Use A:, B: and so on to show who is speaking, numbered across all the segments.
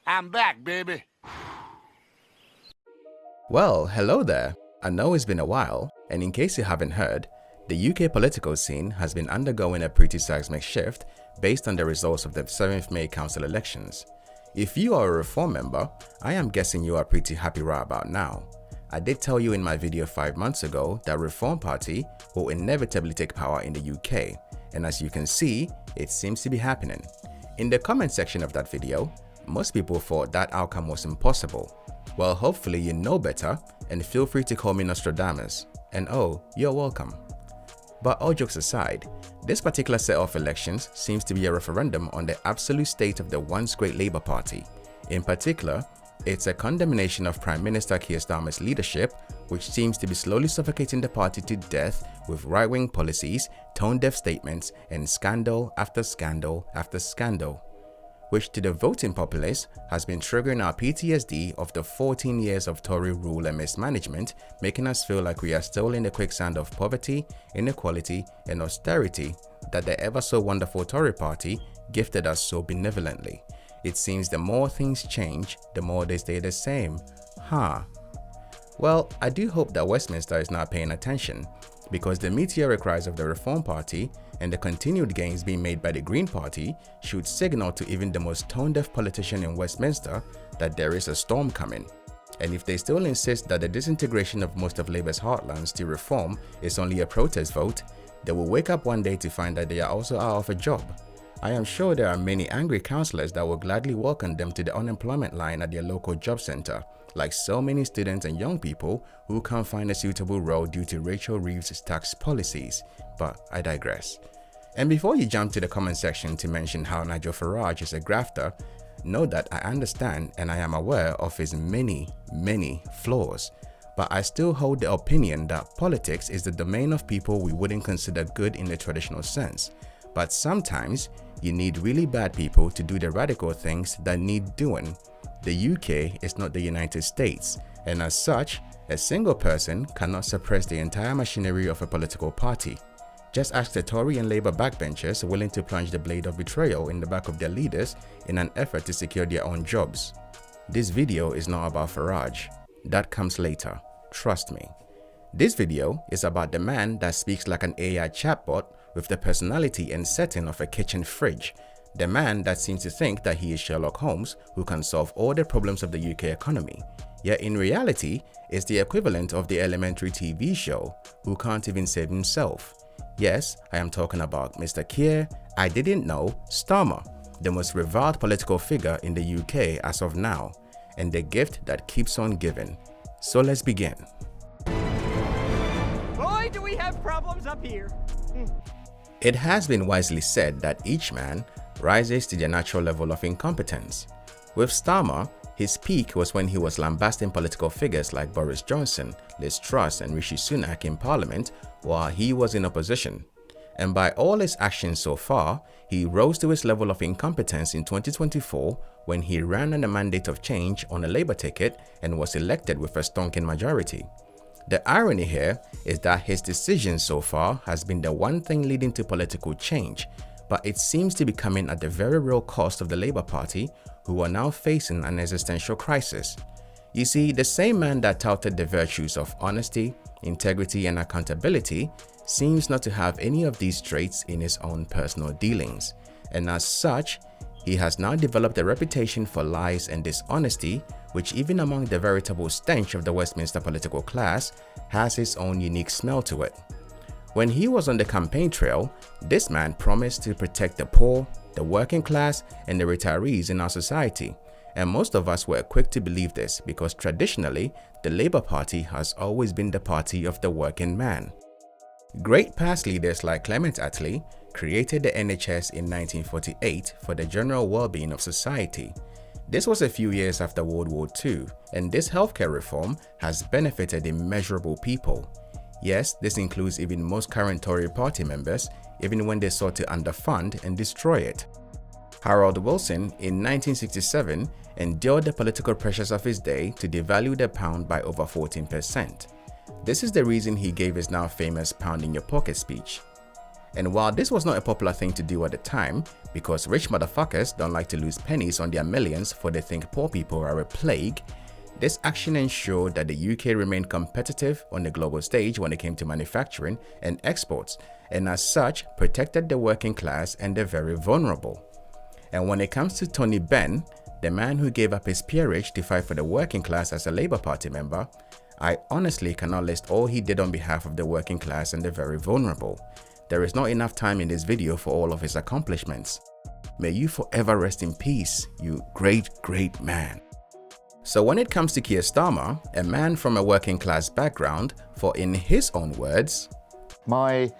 A: I'm back, baby.
B: Well, hello there. I know it's been a while, and in case you haven't heard, the UK political scene has been undergoing a pretty seismic shift based on the results of the 7th May council elections. If you are a Reform member, I am guessing you are pretty happy right about now. I did tell you in my video 5 months ago that Reform Party will inevitably take power in the UK, and as you can see, it seems to be happening. In the comment section of that video, most people thought that outcome was impossible. Well, hopefully you know better, and feel free to call me Nostradamus. And oh, you're welcome. But all jokes aside, this particular set of elections seems to be a referendum on the absolute state of the once great Labour Party. In particular, it's a condemnation of Prime Minister Keir Starmer's leadership, which seems to be slowly suffocating the party to death with right-wing policies, tone-deaf statements, and scandal after scandal after scandal, which to the voting populace has been triggering our PTSD of the 14 years of Tory rule and mismanagement, making us feel like we are still in the quicksand of poverty, inequality, and austerity that the ever so wonderful Tory party gifted us so benevolently. It seems the more things change, the more they stay the same. Well, I do hope that Westminster is now paying attention, because the meteoric rise of the Reform Party and the continued gains being made by the Green Party should signal to even the most tone-deaf politician in Westminster that there is a storm coming. And if they still insist that the disintegration of most of Labour's heartlands to reform is only a protest vote, they will wake up one day to find that they are also out of a job. I am sure there are many angry councillors that will gladly welcome them to the unemployment line at their local job centre, like so many students and young people who can't find a suitable role due to Rachel Reeves' tax policies. But I digress. And before you jump to the comment section to mention how Nigel Farage is a grafter, know that I understand and I am aware of his many flaws. But I still hold the opinion that politics is the domain of people we wouldn't consider good in the traditional sense. But sometimes, you need really bad people to do the radical things that need doing. The UK is not the United States, and as such, a single person cannot suppress the entire machinery of a political party. Just ask the Tory and Labour backbenchers willing to plunge the blade of betrayal in the back of their leaders in an effort to secure their own jobs. This video is not about Farage. That comes later, trust me. This video is about the man that speaks like an AI chatbot with the personality and setting of a kitchen fridge. The man that seems to think that he is Sherlock Holmes who can solve all the problems of the UK economy, yet in reality is the equivalent of the elementary TV show who can't even save himself. Yes, I am talking about Mr. Keir I didn't know Starmer, the most revered political figure in the UK as of now, and the gift that keeps on giving. So let's begin.
C: Boy, do we have problems up here.
B: It has been wisely said that each man rises to their natural level of incompetence. With Starmer, his peak was when he was lambasting political figures like Boris Johnson, Liz Truss and Rishi Sunak in Parliament while he was in opposition. And by all his actions so far, he rose to his level of incompetence in 2024 when he ran on a mandate of change on a Labour ticket and was elected with a stonking majority. The irony here is that his decision so far has been the one thing leading to political change, but it seems to be coming at the very real cost of the Labour Party, who are now facing an existential crisis. You see, the same man that touted the virtues of honesty, integrity and accountability seems not to have any of these traits in his own personal dealings, and as such, he has now developed a reputation for lies and dishonesty, which even among the veritable stench of the Westminster political class, has its own unique smell to it. When he was on the campaign trail, this man promised to protect the poor, the working class, and the retirees in our society. And most of us were quick to believe this because traditionally, the Labour Party has always been the party of the working man. Great past leaders like Clement Attlee created the NHS in 1948 for the general well-being of society. This was a few years after World War II, and this healthcare reform has benefited immeasurable people. Yes, this includes even most current Tory party members, even when they sought to underfund and destroy it. Harold Wilson in 1967 endured the political pressures of his day to devalue the pound by over 14%. This is the reason he gave his now famous pound in your pocket speech. And while this was not a popular thing to do at the time, because rich motherfuckers don't like to lose pennies on their millions for they think poor people are a plague, this action ensured that the UK remained competitive on the global stage when it came to manufacturing and exports, and as such protected the working class and the very vulnerable. And when it comes to Tony Benn, the man who gave up his peerage to fight for the working class as a Labour Party member, I honestly cannot list all he did on behalf of the working class and the very vulnerable. There is not enough time in this video for all of his accomplishments. May you forever rest in peace, you great, great man. So when it comes to Keir Starmer, a man from a working class background, for in his own words,
A: my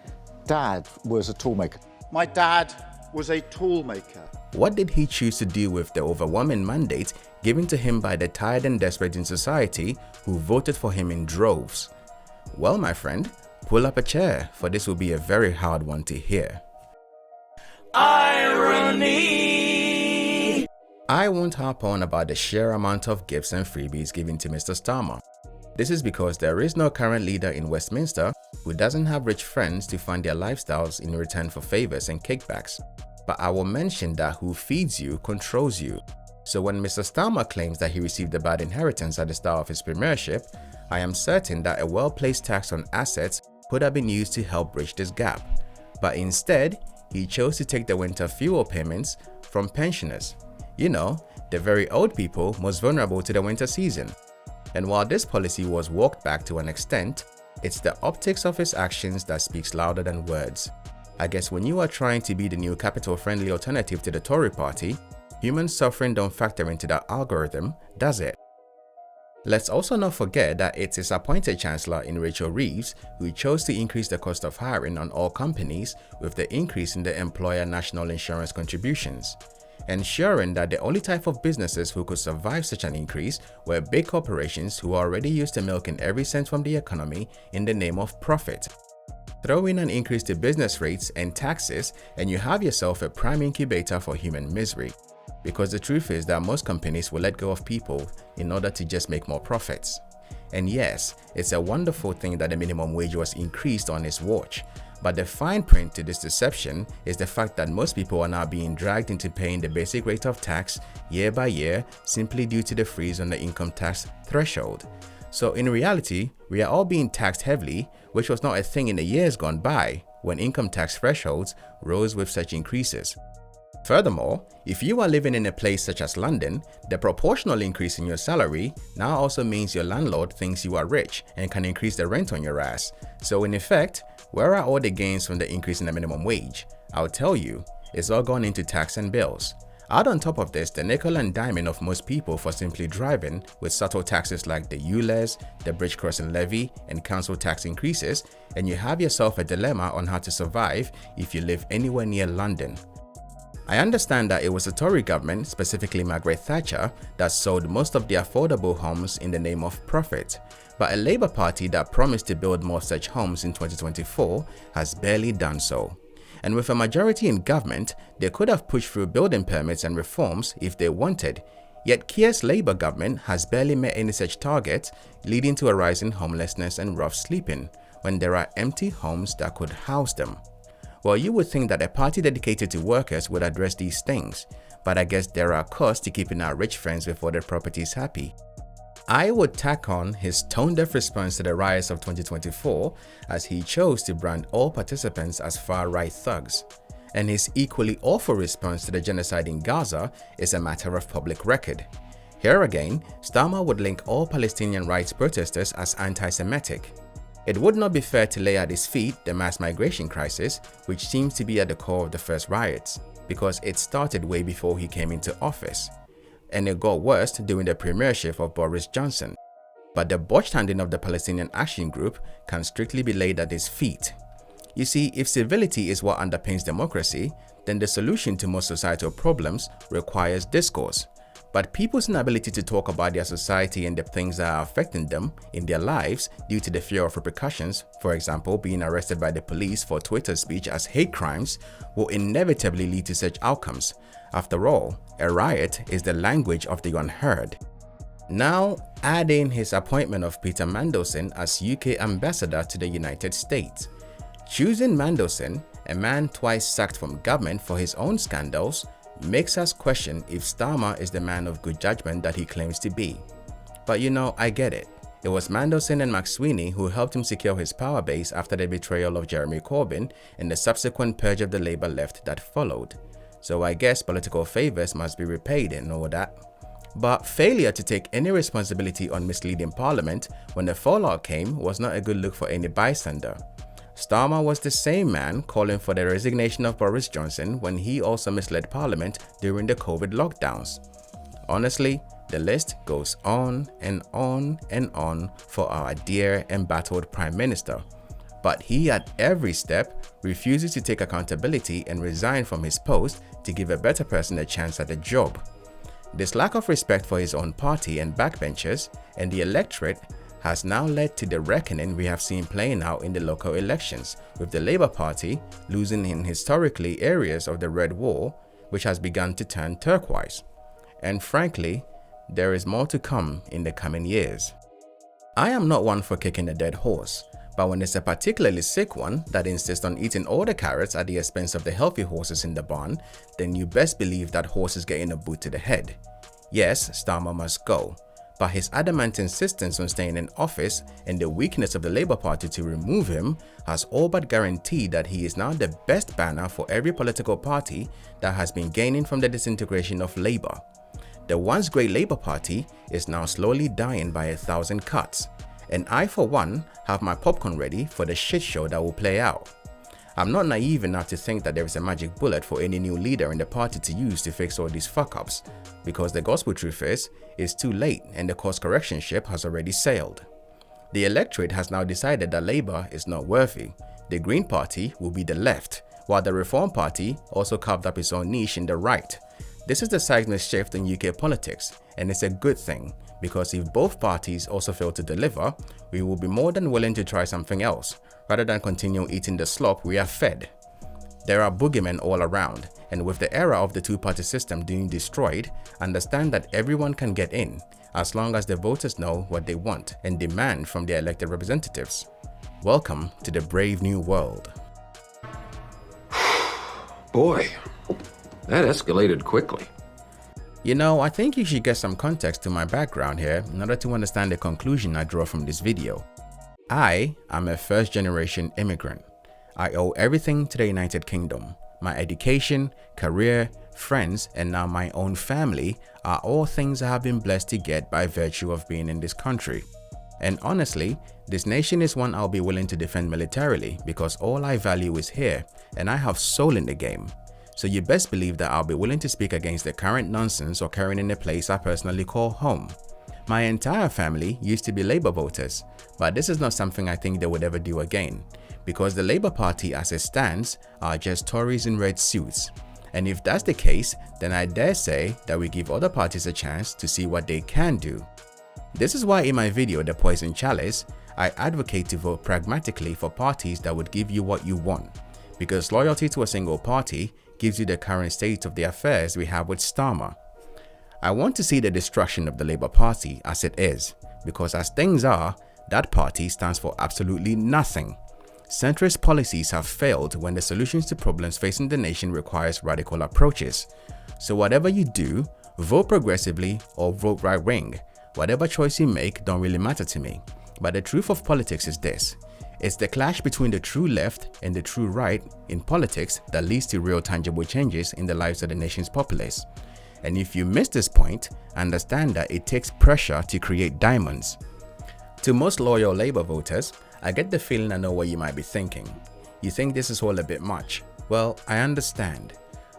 A: dad was a toolmaker.
D: My dad was a toolmaker.
B: What did he choose to do with the overwhelming mandate given to him by the tired and desperate in society who voted for him in droves? Well, my friend, pull up a chair, for this will be a very hard one to hear. Irony! I won't harp on about the sheer amount of gifts and freebies given to Mr. Starmer. This is because there is no current leader in Westminster who doesn't have rich friends to fund their lifestyles in return for favors and kickbacks. But I will mention that who feeds you controls you. So when Mr. Starmer claims that he received a bad inheritance at the start of his premiership, I am certain that a well-placed tax on assets could have been used to help bridge this gap. But instead, he chose to take the winter fuel payments from pensioners. You know, the very old people most vulnerable to the winter season. And while this policy was walked back to an extent, it's the optics of his actions that speaks louder than words. I guess when you are trying to be the new capital-friendly alternative to the Tory party, human suffering don't factor into that algorithm, does it? Let's also not forget that it's his appointed Chancellor in Rachel Reeves who chose to increase the cost of hiring on all companies with the increase in the employer national insurance contributions, ensuring that the only type of businesses who could survive such an increase were big corporations who are already used to milking every cent from the economy in the name of profit. Throw in an increase to business rates and taxes and you have yourself a prime incubator for human misery. Because the truth is that most companies will let go of people in order to just make more profits. And yes, it's a wonderful thing that the minimum wage was increased on his watch. But the fine print to this deception is the fact that most people are now being dragged into paying the basic rate of tax year by year simply due to the freeze on the income tax threshold. So in reality, we are all being taxed heavily, which was not a thing in the years gone by when income tax thresholds rose with such increases. Furthermore, if you are living in a place such as London, the proportional increase in your salary now also means your landlord thinks you are rich and can increase the rent on your ass. So in effect, where are all the gains from the increase in the minimum wage? I'll tell you, it's all gone into tax and bills. Add on top of this the nickel and diming of most people for simply driving with subtle taxes like the ULEZ, the bridge crossing levy and council tax increases, and you have yourself a dilemma on how to survive if you live anywhere near London. I understand that it was the Tory government, specifically Margaret Thatcher, that sold most of the affordable homes in the name of profit, but a Labour Party that promised to build more such homes in 2024 has barely done so. And with a majority in government, they could have pushed through building permits and reforms if they wanted, yet Keir's Labour government has barely met any such targets, leading to a rise in homelessness and rough sleeping, when there are empty homes that could house them. Well, you would think that a party dedicated to workers would address these things, but I guess there are costs to keeping our rich friends with other properties happy. I would tack on his tone-deaf response to the riots of 2024 as he chose to brand all participants as far-right thugs. And his equally awful response to the genocide in Gaza is a matter of public record. Here again, Starmer would link all Palestinian rights protesters as anti-Semitic. It would not be fair to lay at his feet the mass migration crisis, which seems to be at the core of the first riots, because it started way before he came into office. And it got worse during the premiership of Boris Johnson. But the botched handling of the Palestinian Action Group can strictly be laid at his feet. You see, if civility is what underpins democracy, then the solution to most societal problems requires discourse. But people's inability to talk about their society and the things that are affecting them in their lives due to the fear of repercussions, for example, being arrested by the police for Twitter speech as hate crimes, will inevitably lead to such outcomes. After all, a riot is the language of the unheard. Now, add in his appointment of Peter Mandelson as UK ambassador to the United States. Choosing Mandelson, a man twice sacked from government for his own scandals, makes us question if Starmer is the man of good judgment that he claims to be. But you know, I get it. It was Mandelson and McSweeney who helped him secure his power base after the betrayal of Jeremy Corbyn and the subsequent purge of the Labour left that followed. So I guess political favours must be repaid and all that. But failure to take any responsibility on misleading Parliament when the fallout came was not a good look for any bystander. Starmer was the same man calling for the resignation of Boris Johnson when he also misled Parliament during the COVID lockdowns. Honestly, the list goes on and on and on for our dear embattled Prime Minister. But he at every step refuses to take accountability and resign from his post to give a better person a chance at the job. This lack of respect for his own party and backbenchers and the electorate has now led to the reckoning we have seen playing out in the local elections, with the Labour Party losing in historically areas of the Red Wall, which has begun to turn turquoise. And frankly, there is more to come in the coming years. I am not one for kicking a dead horse, but when it's a particularly sick one that insists on eating all the carrots at the expense of the healthy horses in the barn, then you best believe that horse is getting a boot to the head. Yes, Starmer must go, but his adamant insistence on staying in office and the weakness of the Labour Party to remove him has all but guaranteed that he is now the best banner for every political party that has been gaining from the disintegration of Labour. The once great Labour Party is now slowly dying by 1,000 cuts, and I for one have my popcorn ready for the shit show that will play out. I'm not naive enough to think that there is a magic bullet for any new leader in the party to use to fix all these fuck-ups, because the gospel truth is, it's too late and the course correction ship has already sailed. The electorate has now decided that Labour is not worthy. The Green Party will be the left, while the Reform Party also carved up its own niche in the right. This is the seismic shift in UK politics, and it's a good thing, because if both parties also fail to deliver, we will be more than willing to try something else, rather than continue eating the slop we are fed. There are boogeymen all around, and with the era of the two-party system being destroyed, understand that everyone can get in, as long as the voters know what they want and demand from their elected representatives. Welcome to the brave new world.
E: Boy, that escalated quickly.
B: You know, I think you should get some context to my background here in order to understand the conclusion I draw from this video. I am a first-generation immigrant. I owe everything to the United Kingdom. My education, career, friends, and now my own family are all things I have been blessed to get by virtue of being in this country. And honestly, this nation is one I'll be willing to defend militarily because all I value is here, and I have soul in the game. So you best believe that I'll be willing to speak against the current nonsense occurring in a place I personally call home. My entire family used to be Labour voters, but this is not something I think they would ever do again, because the Labour Party as it stands are just Tories in red suits. And if that's the case, then I dare say that we give other parties a chance to see what they can do. This is why in my video The Poison Chalice, I advocate to vote pragmatically for parties that would give you what you want, because loyalty to a single party gives you the current state of the affairs we have with Starmer. I want to see the destruction of the Labour Party as it is, because as things are, that party stands for absolutely nothing. Centrist policies have failed when the solutions to problems facing the nation requires radical approaches. So whatever you do, vote progressively or vote right-wing. Whatever choice you make don't really matter to me. But the truth of politics is this. It's the clash between the true left and the true right in politics that leads to real tangible changes in the lives of the nation's populace. And if you miss this point, understand that it takes pressure to create diamonds. To most loyal Labour voters, I get the feeling I know what you might be thinking. You think this is all a bit much? Well, I understand.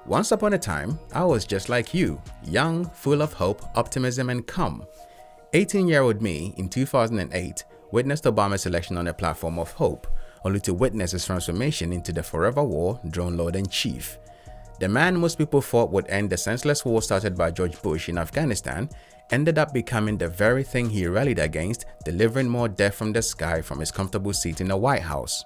B: Once upon a time, I was just like you, young, full of hope, optimism and calm. 18-year-old me in 2008 witnessed Obama's election on a platform of hope, only to witness his transformation into the forever war drone lord in chief. The man most people thought would end the senseless war started by George Bush in Afghanistan ended up becoming the very thing he rallied against, delivering more death from the sky from his comfortable seat in the White House.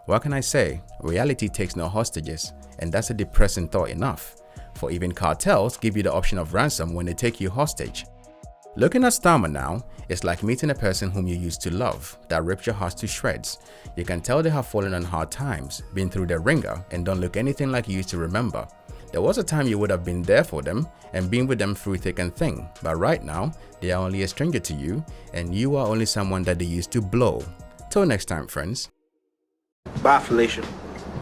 B: What can I say? Reality takes no hostages, and that's a depressing thought enough, for even cartels give you the option of ransom when they take you hostage. Looking at Starmer now, it's like meeting a person whom you used to love that ripped your heart to shreds. You can tell they have fallen on hard times, been through the ringer, and don't look anything like you used to remember. There was a time you would have been there for them and been with them through thick and thin, but right now, they are only a stranger to you and you are only someone that they used to blow. Till next time, friends.
F: Bye, Felicia.